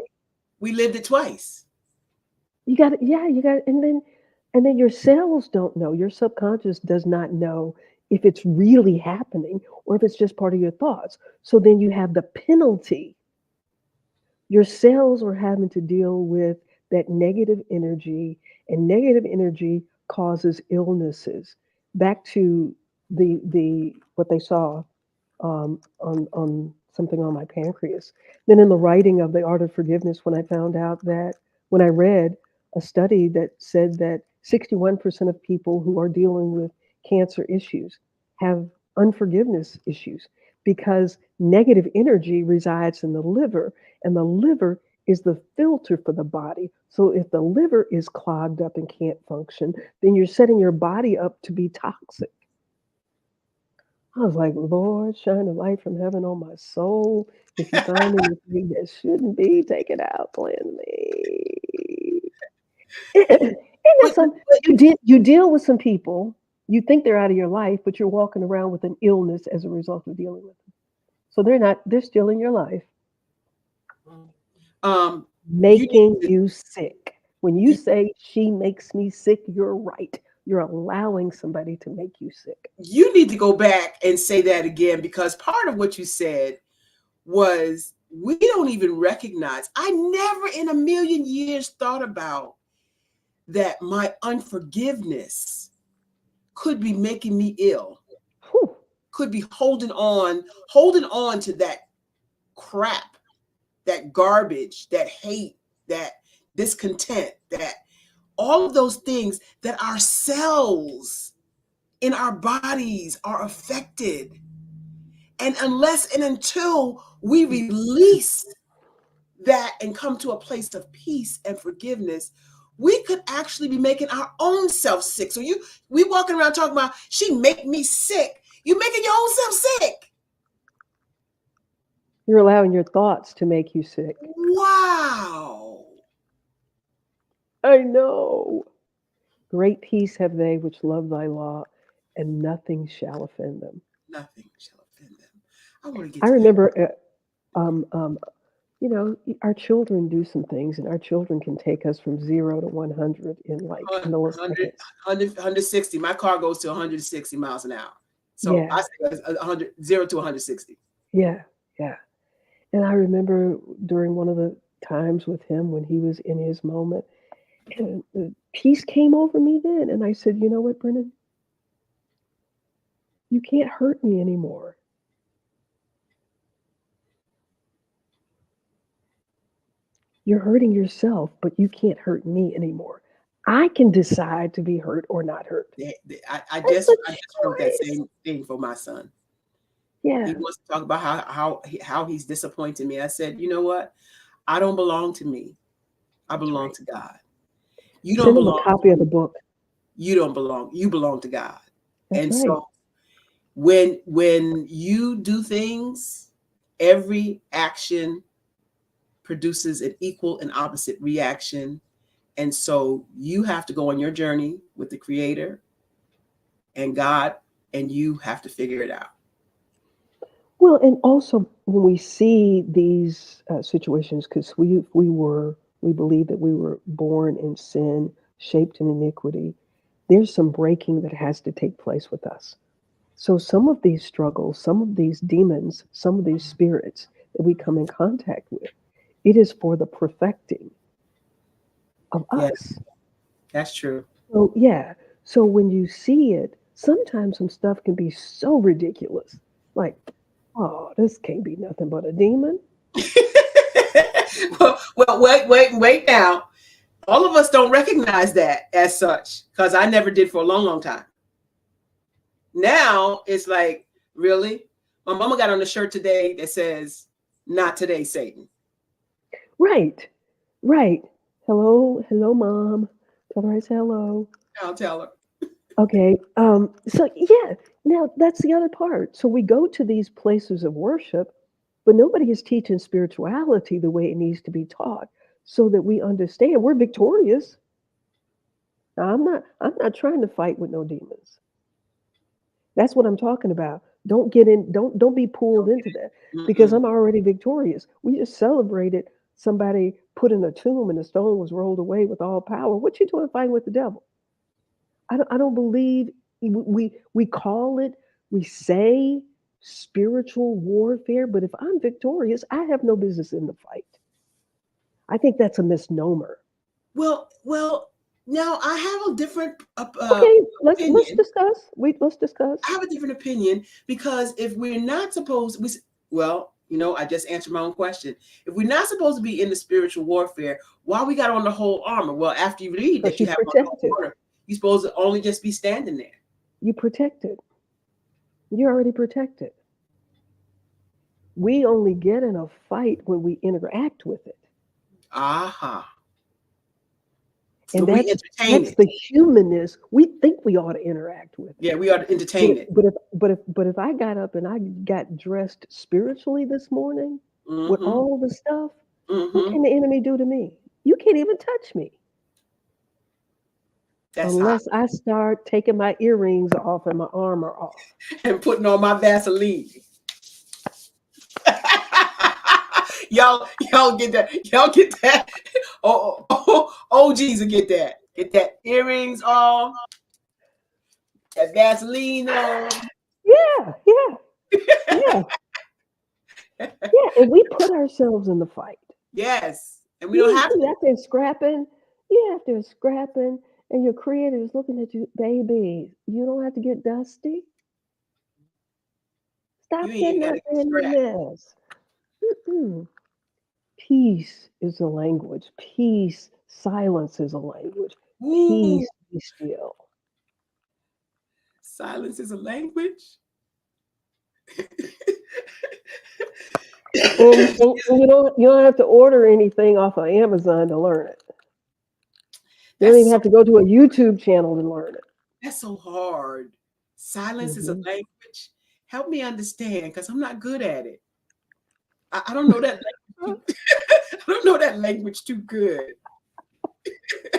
we lived it twice. You got it. Yeah, you got it. And then your cells don't know. Your subconscious does not know if it's really happening or if it's just part of your thoughts. So then you have the penalty. Your cells are having to deal with that negative energy, and negative energy causes illnesses. Back to the what they saw on something on my pancreas. Then in the writing of the art of forgiveness, when I found out that when I read a study that said that 61% of people who are dealing with cancer issues have unforgiveness issues because negative energy resides in the liver, and the liver is the filter for the body. So if the liver is clogged up and can't function, then you're setting your body up to be toxic. I was like, Lord, shine a light from heaven on my soul. If you find anything that shouldn't be, take it out, cleanse me. And that's But, some you deal with some people, you think they're out of your life, but you're walking around with an illness as a result of dealing with them. So they're still in your life, um, you need making to you sick. When you you, say she makes me sick, you're right. You're allowing somebody to make you sick. you need to go back and say that again, because part of what you said was we don't even recognize. I never in a million years thought about that my unforgiveness could be making me ill, Whew. could be holding on to that crap, that garbage, that hate, that discontent, that all of those things that our cells in our bodies are affected. And unless and until we release that and come to a place of peace and forgiveness, we could actually be making our own self sick. So we walking around talking about she make me sick. You making your own self sick. You're allowing your thoughts to make you sick. Wow. I know. Great peace have they which love thy law, and nothing shall offend them. Nothing shall offend them. I want to get I to that. remember, our children do some things, and our children can take us from 0 to 100 in like 100, milliseconds. 160. My car goes to 160 miles an hour. So I Yeah, say 100, 0 to 160. yeah, yeah. And I remember during one of the times with him when he was in his moment, and peace came over me then. And I said, you know what, Brennan? You can't hurt me anymore. You're hurting yourself, but you can't hurt me anymore. I can decide to be hurt or not hurt. I That's just a I just wrote that choice. same thing for my son. He Yeah. wants to talk about how he's disappointed me. I said, you know what? I don't belong to me. I That's belong right. to God. You don't Send them a belong to copy of the me. book. You don't belong. You belong to God. That's And right. so when you do things, every action produces an equal and opposite reaction. And so you have to go on your journey with the creator and God, and you have to figure it out. Well, and also when we see these situations, because we believe that we were born in sin, shaped in iniquity. There's some breaking that has to take place with us. So some of these struggles, some of these demons, some of these spirits that we come in contact with, it is for the perfecting of Yeah, us. that's true. So yeah. So when you see it, sometimes some stuff can be so ridiculous. Like, oh, this can't be nothing but a demon. Well, wait now. All of us don't recognize that as such because I never did for a long, long time. Now it's like, really? My mama got on a shirt today that says, "Not today, Satan." Right. Right. Hello, hello, mom. Tell her I say hello. I'll tell her. Okay. So yeah, now that's the other part. So we go to these places of worship But nobody is teaching spirituality the way it needs to be taught so that we understand we're victorious. Now, I'm not trying to fight with no demons. That's what I'm talking about. Don't get in, don't be pulled into that because Mm-mm. I'm already victorious. We just celebrated somebody put in a tomb and the stone was rolled away with all power. What you doing fighting with the devil? I don't believe we call it, we say spiritual warfare, but if I'm victorious, I have no business in the fight. I think that's a misnomer. Well, now I have a different Okay, let's opinion. discuss. Let's I discuss. have a different opinion because if we're not supposed, well, I just answered my own question. If we're not supposed to be in the spiritual warfare, why we got on the whole armor? Well, after you read that Because you you have on the protected. whole armor, you're supposed to only just be standing there. You protected. You're already protected. We only get in a fight when we interact with it. Aha. And We that's entertain that's it. the humanness we think we ought to interact with it. Yeah, we ought to But entertain if, it. but if I got up and I got dressed spiritually this morning with Mm-hmm. all the stuff, what Mm-hmm. can the enemy do to me? You can't even touch me That's hot. unless I start taking my earrings off and my armor off. And putting on my Vaseline. y'all get that. Y'all get that. OGs will get that. Get that earrings on, that Vaseline on. Yeah, yeah, yeah, yeah. And we put ourselves in the fight. Yes. And we don't have You to. out there scrapping. You out there scrapping, and your creator is looking at you, baby. You don't have to get dusty. You Stop ain't even getting gotta out get there in that scratched. mess. Mm-mm. Peace is a language. Peace, silence is a language. Ooh, Peace, be still. silence is a language. And you don't have to order anything off of Amazon to learn it. You don't That's even so have to go to a YouTube channel to learn it. that's so hard. Silence is a Mhm. language. Help me understand, because I'm not good at it. I don't know that language. I don't know that language too good.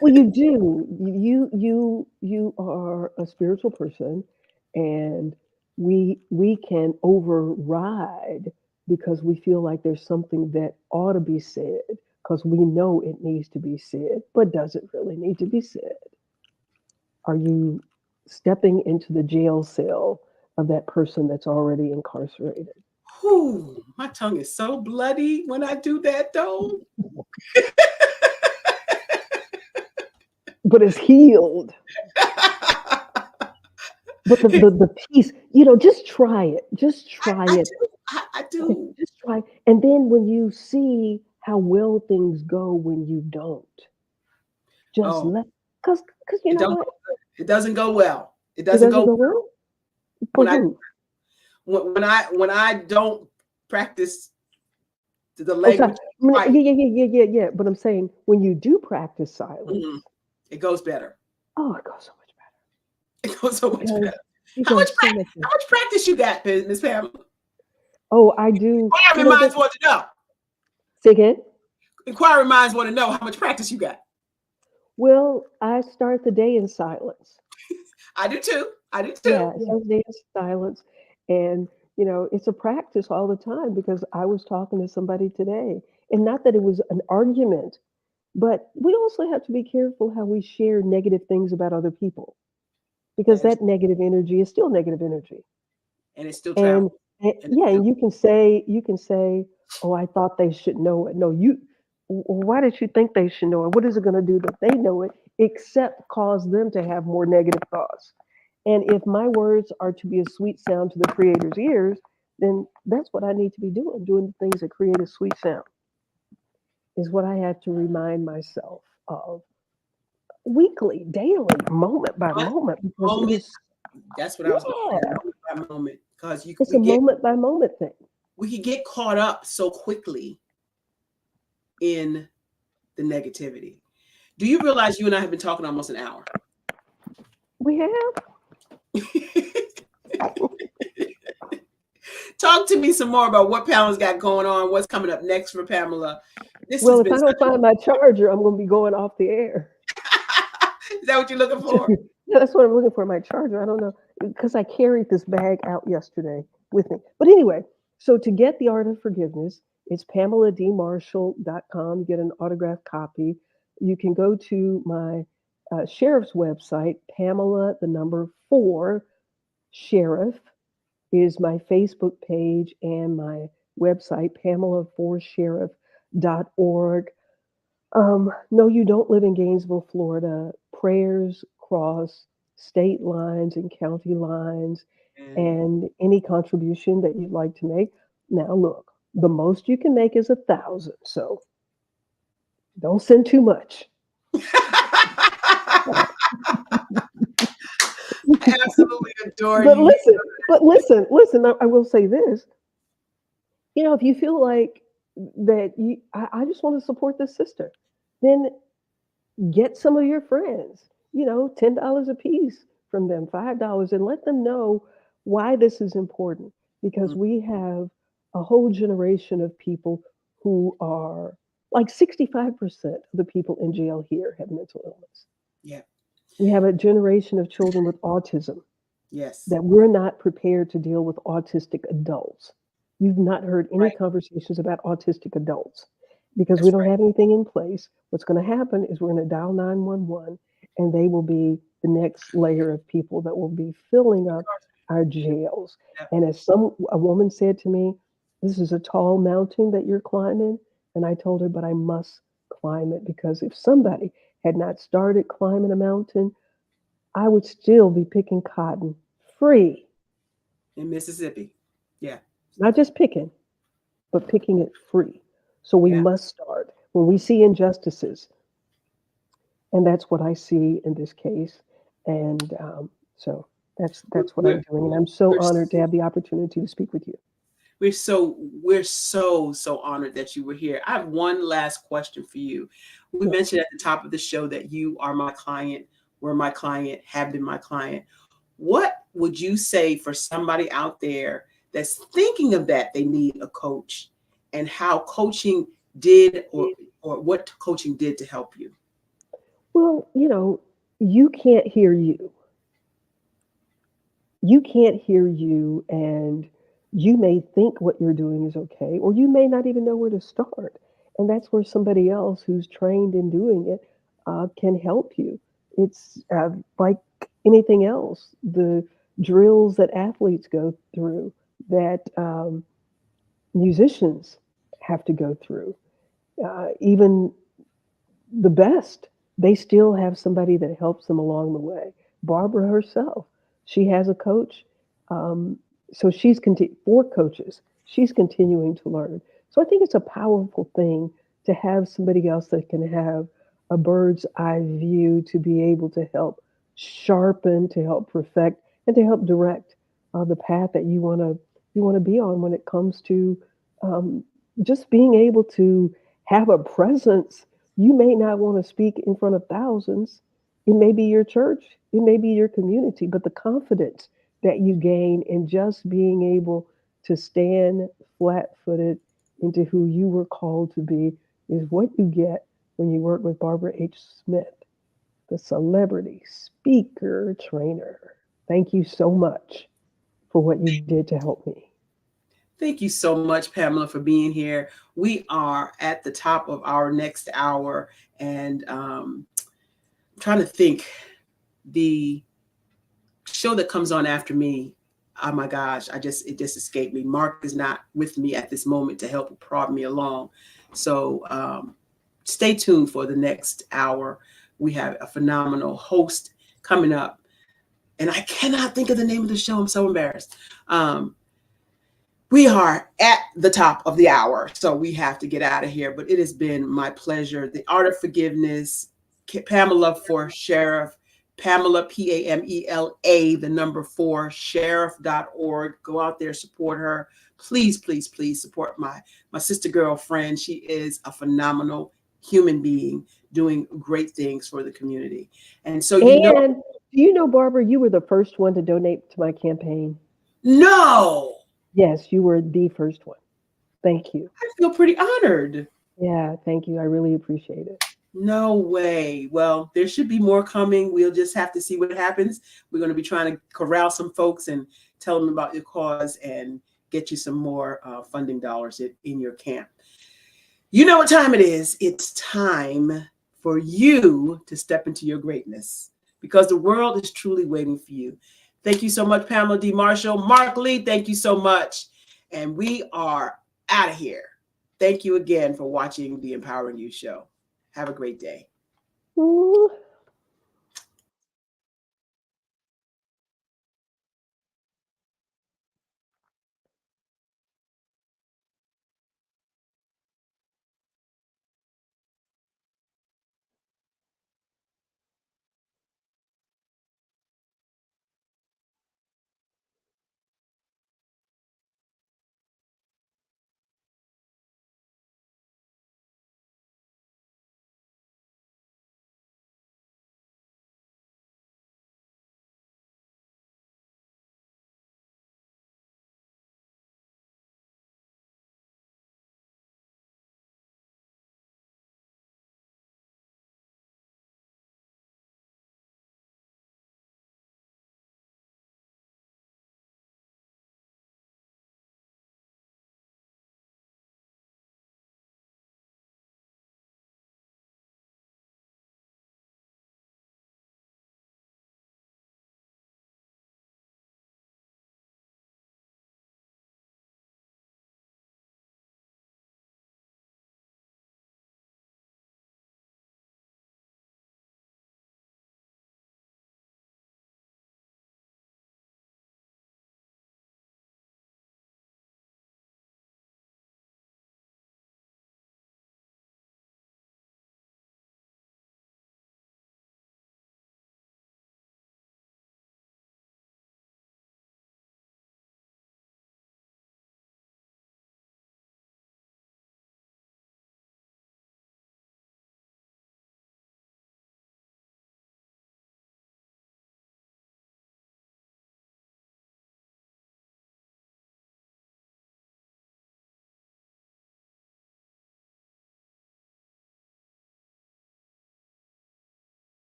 Well, you do. You are a spiritual person, and we can override because we feel like there's something that ought to be said because we know it needs to be said, but does it really need to be said? Are you stepping into the jail cell of that person that's already incarcerated? Whew, my tongue is so bloody when I do that though. But it's healed. But the peace, just try it. Just try I it. do. I Okay, do. just try. And then when you see how well things go when you don't, just Oh, let, because you it know don't what? go good. It doesn't go well. It It doesn't doesn't go go well for when I who? when I don't practice the Oh, sorry. language Yeah, right. yeah, yeah, yeah, yeah, yeah. But I'm saying when you do practice silence, Mhm. It goes better. oh, it goes so much It goes so better much better. because it How much goes so practice? much better. How much practice you got, Miss Pamela? Oh, I do. Inquiring minds want to know. Say again. Inquiring minds want to know how much practice you got. Well, I start the day in silence. I do too. I do too. Yeah, so dance silence. And, it's a practice all the time because I was talking to somebody today. And not that it was an argument, but we also have to be careful how we share negative things about other people because That is, that negative energy is still negative energy. and it still travels. And, and And it yeah, still. and you can say, oh, I thought they should know it. No, why did you think they should know it? What is it going to do that they know it except cause them to have more negative thoughts? And if my words are to be a sweet sound to the creator's ears, then that's what I need to be doing the things that create a sweet sound is what I have to remind myself of weekly, daily, moment by But moment, because it moment. is, That's what I was going to say. yeah, Moment by moment, because it's a moment by moment thing. we could get caught up so quickly in the negativity. Do you realize you and I have been talking almost an hour? We have, Talk to me some more about what Pamela's got going on. What's coming up next for Pamela? This Well, has if been I don't such find my charger, I'm going to be going off the air. Is that what you're looking for? Yeah, that's what I'm looking for, my charger. I don't know, because I carried this bag out yesterday with me. But anyway, so to get the Art of Forgiveness, it's PamelaDMarshall.com. Get an autographed copy. You can go to my sheriff's website, Pamela, the number 4, Sheriff is my Facebook page and my website, Pamela4Sheriff.org. No, you don't live in Gainesville, Florida. Prayers cross state lines and county lines, And and any contribution that you'd like to make. Now, look, the most you can make is 1,000, so don't send too much. I absolutely adore But you. listen, listen. I will say this. If you feel like that, I just want to support this sister, then get some of your friends, $10 a piece from them, $5, and let them know why this is important. Because Mm, we have a whole generation of people who are like 65% of the people in jail here have mental illness. yeah. We have a generation of children with autism Yes. that we're not prepared to deal with autistic adults. You've not heard any Right. conversations about autistic adults because we That's don't right. have anything in place. What's going to happen is we're going to dial 911 and they will be the next layer of people that will be filling up our jails. Yeah. And as a woman said to me, this is a tall mountain that you're climbing. And I told her, but I must climb it because if somebody had not started climbing a mountain, I would still be picking cotton free. In Mississippi. Yeah. Not just picking, but picking it free. So we Yeah. must start. When we see injustices, and that's what I see in this case, and so We're, that's what I'm we're, doing, and I'm so we're honored to have the opportunity to speak with you. we're so honored that you were here. I have one last question for you. We Yes. mentioned at the top of the show that you are my client, were my client, have been my client. What would you say for somebody out there that's thinking of that they need a coach, and how coaching did or what coaching did to help you? Well, you can't hear you. You can't hear you, and you may think what you're doing is okay, or you may not even know where to start. And that's where somebody else who's trained in doing it can help you. It's like anything else, the drills that athletes go through, that musicians have to go through, even the best, they still have somebody that helps them along the way. Barbara herself, she has a coach. Um, so 4 coaches. She's continuing to learn. So I think it's a powerful thing to have somebody else that can have a bird's eye view to be able to help sharpen, to help perfect, and to help direct the path that you want to be on when it comes to um, just being able to have a presence. You may not want to speak in front of thousands. It may be your church, it may be your community, but the confidence that you gain in just being able to stand flat footed into who you were called to be is what you get when you work with Barbara H. Smith, the celebrity speaker trainer. Thank you so much for what you did to help me. Thank you so much, Pamela, for being here. We are at the top of our next hour, and I'm trying to think the show that comes on after me. Oh my gosh, it just escaped me. Mark is not with me at this moment to help prod me along. So stay tuned for the next hour. We have a phenomenal host coming up, and I cannot think of the name of the show. I'm so embarrassed. Um, we are at the top of the hour, so we have to get out of here. But it has been my pleasure. The Art of Forgiveness, Pamela for Sheriff, Pamela, Pamela, the number 4, sheriff.org. Go out there, support her. Please, please, please support my sister girlfriend. She is a phenomenal human being doing great things for the community. And so, And do you know, Barbara, you were the first one to donate to my campaign. no. Yes, you were the first one. Thank you. I feel pretty honored. Yeah, thank you. I really appreciate it. No way. Well, there should be more coming. We'll just have to see what happens. We're going to be trying to corral some folks and tell them about your cause and get you some more funding dollars in your camp. You know what time it is. It's time for you to step into your greatness because the world is truly waiting for you. Thank you so much, Pamela D. Marshall. Mark Lee, thank you so much. And we are out of here. Thank you again for watching the Empowering You Show. Have a great day. Ooh.